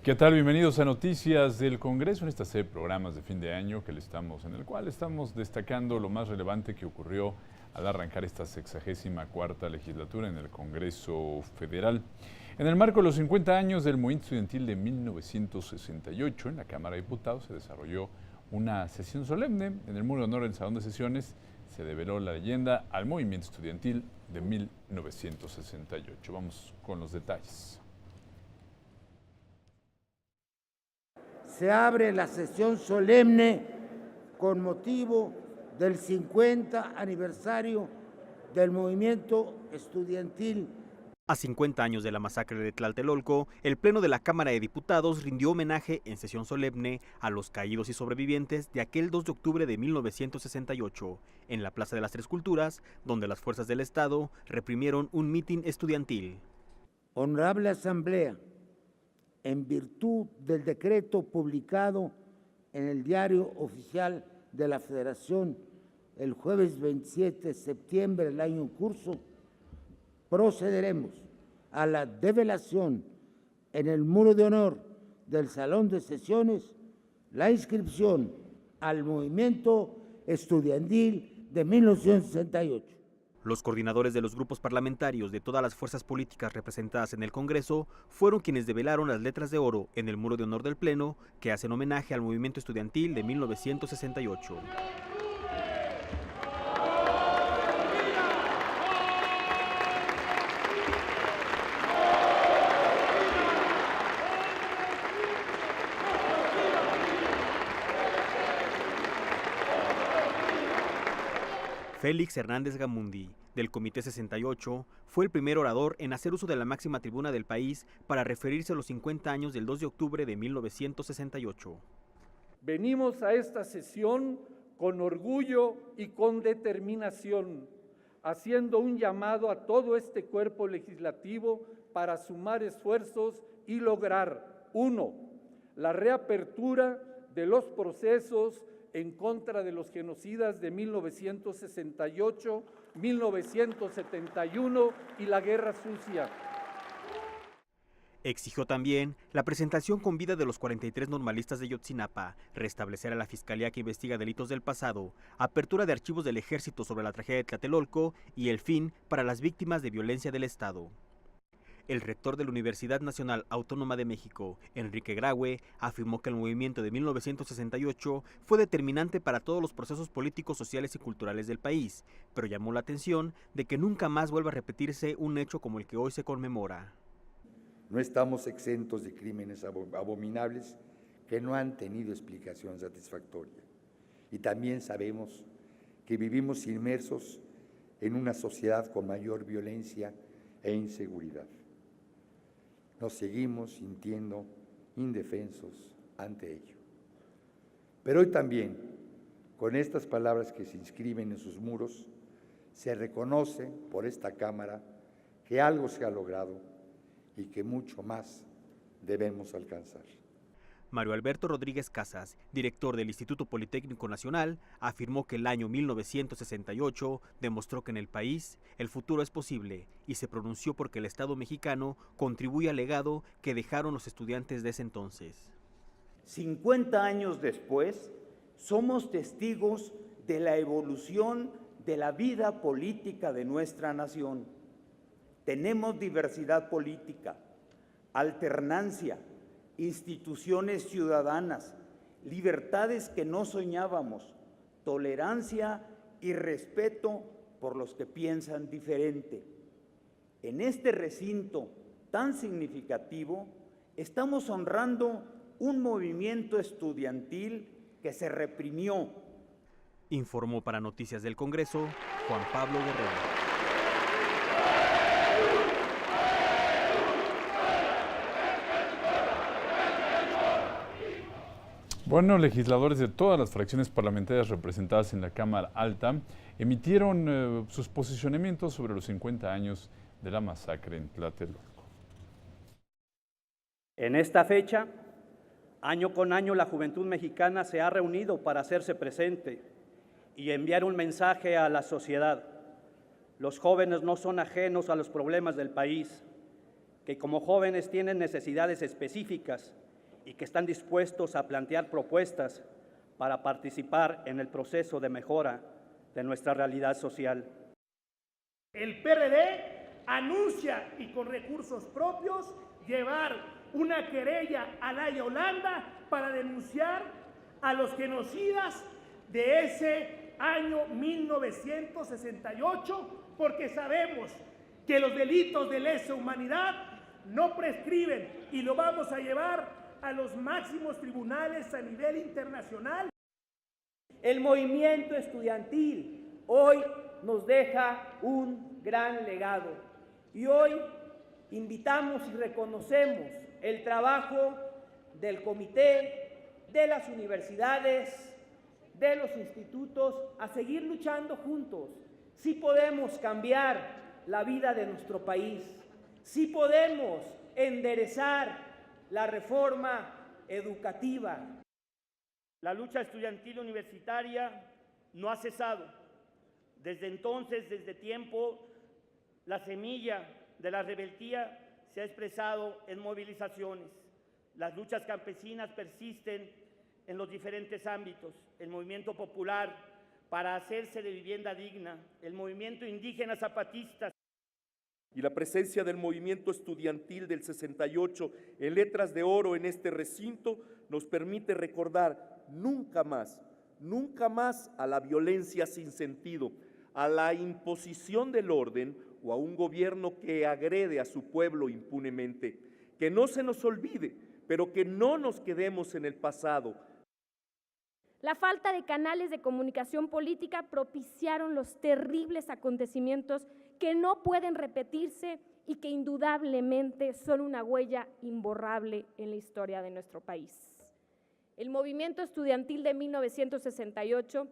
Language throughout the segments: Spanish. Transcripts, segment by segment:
¿Qué tal? Bienvenidos a Noticias del Congreso en esta serie de programas de fin de año en el cual estamos destacando lo más relevante que ocurrió al arrancar esta 64ª legislatura en el Congreso Federal. En el marco de los 50 años del movimiento estudiantil de 1968, en la Cámara de Diputados se desarrolló una sesión solemne. En el Muro de Honor del Salón de Sesiones se develó la leyenda al movimiento estudiantil de 1968. Vamos con los detalles. Se abre la sesión solemne con motivo del 50 aniversario del movimiento estudiantil. A 50 años de la masacre de Tlatelolco, el Pleno de la Cámara de Diputados rindió homenaje en sesión solemne a los caídos y sobrevivientes de aquel 2 de octubre de 1968, en la Plaza de las Tres Culturas, donde las fuerzas del Estado reprimieron un mitin estudiantil. Honorable Asamblea, en virtud del decreto publicado en el Diario Oficial de la Federación el jueves 27 de septiembre del año en curso, procederemos a la develación en el Muro de Honor del Salón de Sesiones la inscripción al movimiento estudiantil de 1968. Los coordinadores de los grupos parlamentarios de todas las fuerzas políticas representadas en el Congreso fueron quienes develaron las letras de oro en el Muro de Honor del Pleno que hacen homenaje al movimiento estudiantil de 1968. Félix Hernández Gamundi, del Comité 68, fue el primer orador en hacer uso de la máxima tribuna del país para referirse a los 50 años del 2 de octubre de 1968. Venimos a esta sesión con orgullo y con determinación, haciendo un llamado a todo este cuerpo legislativo para sumar esfuerzos y lograr, 1, la reapertura de los procesos en contra de los genocidas de 1968, 1971 y la Guerra Sucia. Exigió también la presentación con vida de los 43 normalistas de Yotzinapa, restablecer a la Fiscalía que investiga delitos del pasado, apertura de archivos del Ejército sobre la tragedia de Tlatelolco y el fin para las víctimas de violencia del Estado. El rector de la Universidad Nacional Autónoma de México, Enrique Graue, afirmó que el movimiento de 1968 fue determinante para todos los procesos políticos, sociales y culturales del país, pero llamó la atención de que nunca más vuelva a repetirse un hecho como el que hoy se conmemora. No estamos exentos de crímenes abominables que no han tenido explicación satisfactoria. Y también sabemos que vivimos inmersos en una sociedad con mayor violencia e inseguridad. Nos seguimos sintiendo indefensos ante ello. Pero hoy también, con estas palabras que se inscriben en sus muros, se reconoce por esta Cámara que algo se ha logrado y que mucho más debemos alcanzar. Mario Alberto Rodríguez Casas, director del Instituto Politécnico Nacional, afirmó que el año 1968 demostró que en el país el futuro es posible y se pronunció porque el Estado mexicano contribuye al legado que dejaron los estudiantes de ese entonces. 50 años después, somos testigos de la evolución de la vida política de nuestra nación. Tenemos diversidad política, alternancia, instituciones ciudadanas, libertades que no soñábamos, tolerancia y respeto por los que piensan diferente. En este recinto tan significativo, estamos honrando un movimiento estudiantil que se reprimió. Informó para Noticias del Congreso, Juan Pablo Guerrero. Bueno, legisladores de todas las fracciones parlamentarias representadas en la Cámara Alta emitieron sus posicionamientos sobre los 50 años de la masacre en Tlatelolco. En esta fecha, año con año, la juventud mexicana se ha reunido para hacerse presente y enviar un mensaje a la sociedad. Los jóvenes no son ajenos a los problemas del país que como jóvenes tienen necesidades específicas y que están dispuestos a plantear propuestas para participar en el proceso de mejora de nuestra realidad social. El PRD anuncia y con recursos propios llevar una querella a Laya Holanda para denunciar a los genocidas de ese año 1968, porque sabemos que los delitos de lesa humanidad no prescriben y lo vamos a llevar a los máximos tribunales a nivel internacional. El movimiento estudiantil hoy nos deja un gran legado y hoy invitamos y reconocemos el trabajo del comité, de las universidades, de los institutos, a seguir luchando juntos. Sí podemos cambiar la vida de nuestro país, sí podemos enderezar la reforma educativa. La lucha estudiantil universitaria no ha cesado. Desde entonces, desde tiempo, la semilla de la rebeldía se ha expresado en movilizaciones. Las luchas campesinas persisten en los diferentes ámbitos. El movimiento popular para hacerse de vivienda digna, el movimiento indígena zapatista y la presencia del movimiento estudiantil del 68 en letras de oro en este recinto nos permite recordar nunca más a la violencia sin sentido, a la imposición del orden o a un gobierno que agrede a su pueblo impunemente. Que no se nos olvide, pero que no nos quedemos en el pasado. La falta de canales de comunicación política propiciaron los terribles acontecimientos que no pueden repetirse y que indudablemente son una huella imborrable en la historia de nuestro país. El movimiento estudiantil de 1968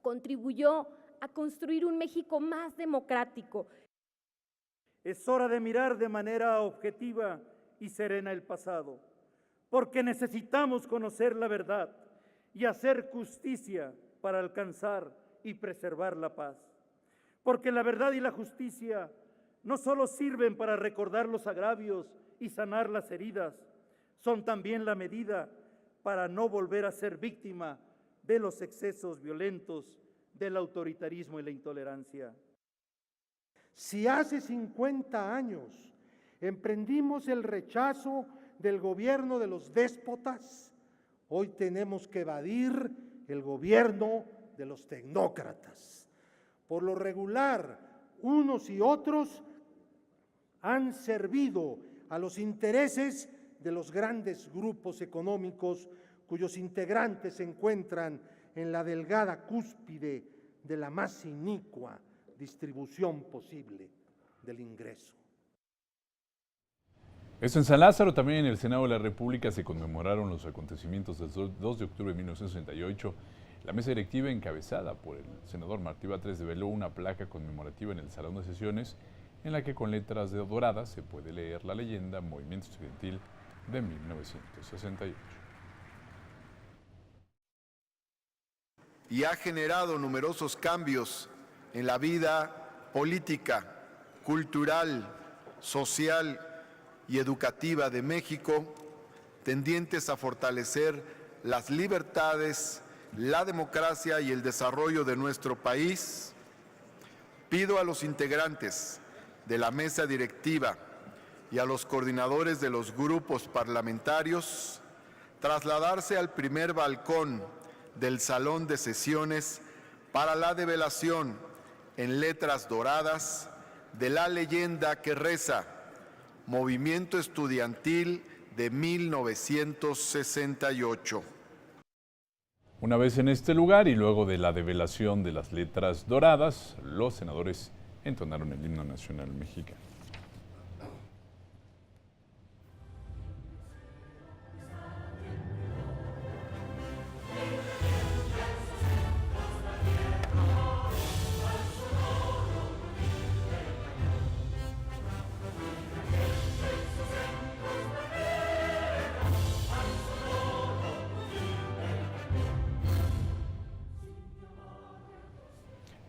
contribuyó a construir un México más democrático. Es hora de mirar de manera objetiva y serena el pasado, porque necesitamos conocer la verdad y hacer justicia para alcanzar y preservar la paz. Porque la verdad y la justicia no solo sirven para recordar los agravios y sanar las heridas, son también la medida para no volver a ser víctima de los excesos violentos, del autoritarismo y la intolerancia. Si hace 50 años emprendimos el rechazo del gobierno de los déspotas, hoy tenemos que evadir el gobierno de los tecnócratas. Por lo regular, unos y otros han servido a los intereses de los grandes grupos económicos cuyos integrantes se encuentran en la delgada cúspide de la más inicua distribución posible del ingreso. Esto en San Lázaro. También en el Senado de la República se conmemoraron los acontecimientos del 2 de octubre de 1968. La mesa directiva, encabezada por el senador Martí Batres, develó una placa conmemorativa en el Salón de Sesiones, en la que con letras doradas se puede leer la leyenda Movimiento Estudiantil de 1968. Y ha generado numerosos cambios en la vida política, cultural, social y educativa de México, tendientes a fortalecer las libertades, la democracia y el desarrollo de nuestro país. Pido a los integrantes de la mesa directiva y a los coordinadores de los grupos parlamentarios trasladarse al primer balcón del Salón de Sesiones para la develación en letras doradas de la leyenda que reza Movimiento Estudiantil de 1968. Una vez en este lugar y luego de la develación de las letras doradas, los senadores entonaron el himno nacional mexicano.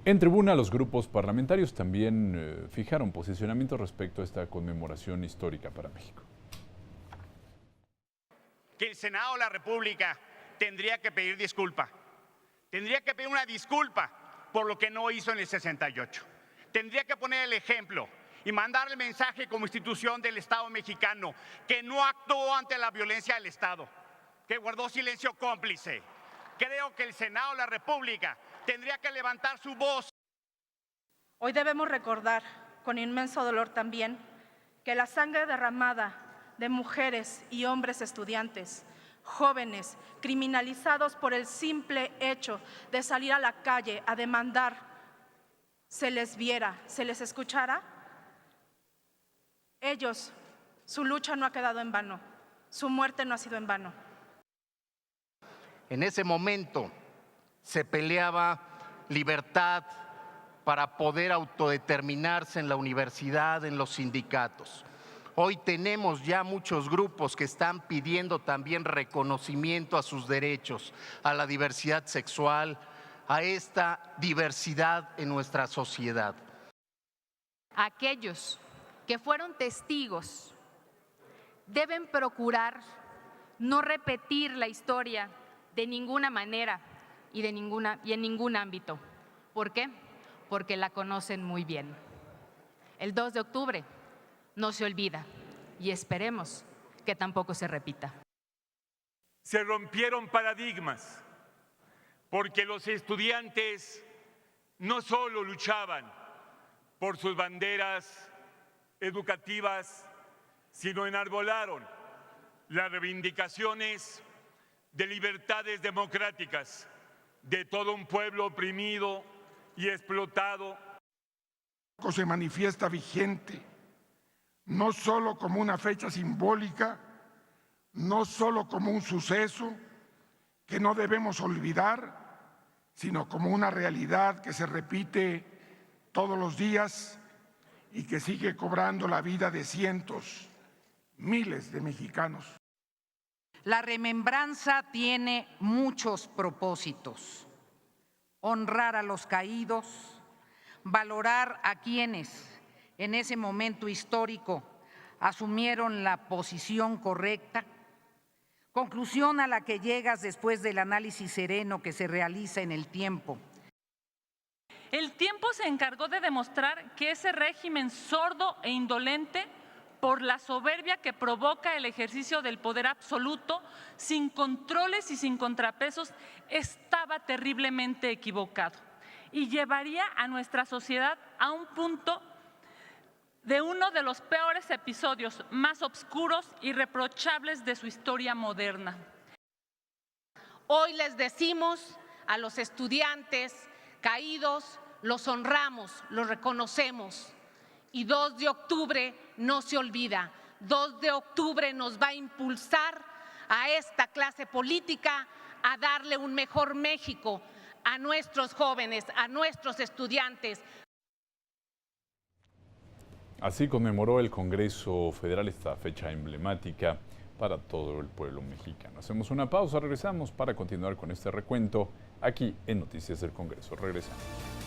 En tribuna, los grupos parlamentarios también fijaron posicionamientos respecto a esta conmemoración histórica para México. Que el Senado de la República tendría que pedir disculpa. Tendría que pedir una disculpa por lo que no hizo en el 68. Tendría que poner el ejemplo y mandar el mensaje como institución del Estado mexicano que no actuó ante la violencia del Estado, que guardó silencio cómplice. Creo que el Senado de la República tendría que levantar su voz. Hoy debemos recordar, con inmenso dolor también, que la sangre derramada de mujeres y hombres estudiantes, jóvenes, criminalizados por el simple hecho de salir a la calle a demandar, se les viera, se les escuchara, ellos, su lucha no ha quedado en vano, su muerte no ha sido en vano. En ese momento se peleaba libertad para poder autodeterminarse en la universidad, en los sindicatos. Hoy tenemos ya muchos grupos que están pidiendo también reconocimiento a sus derechos, a la diversidad sexual, a esta diversidad en nuestra sociedad. Aquellos que fueron testigos deben procurar no repetir la historia de ninguna manera y en ningún ámbito. ¿Por qué? Porque la conocen muy bien. El 2 de octubre no se olvida y esperemos que tampoco se repita. Se rompieron paradigmas porque los estudiantes no solo luchaban por sus banderas educativas, sino enarbolaron las reivindicaciones de libertades democráticas de todo un pueblo oprimido y explotado. Se manifiesta vigente, no solo como una fecha simbólica, no solo como un suceso que no debemos olvidar, sino como una realidad que se repite todos los días y que sigue cobrando la vida de cientos, miles de mexicanos. La remembranza tiene muchos propósitos: honrar a los caídos, valorar a quienes en ese momento histórico asumieron la posición correcta, conclusión a la que llegas después del análisis sereno que se realiza en el tiempo. El tiempo se encargó de demostrar que ese régimen sordo e indolente, por la soberbia que provoca el ejercicio del poder absoluto, sin controles y sin contrapesos, estaba terriblemente equivocado y llevaría a nuestra sociedad a un punto de uno de los peores episodios más oscuros y reprochables de su historia moderna. Hoy les decimos a los estudiantes caídos, los honramos, los reconocemos. Y 2 de octubre no se olvida. 2 de octubre nos va a impulsar a esta clase política a darle un mejor México a nuestros jóvenes, a nuestros estudiantes. Así conmemoró el Congreso Federal esta fecha emblemática para todo el pueblo mexicano. Hacemos una pausa, regresamos para continuar con este recuento aquí en Noticias del Congreso. Regresamos.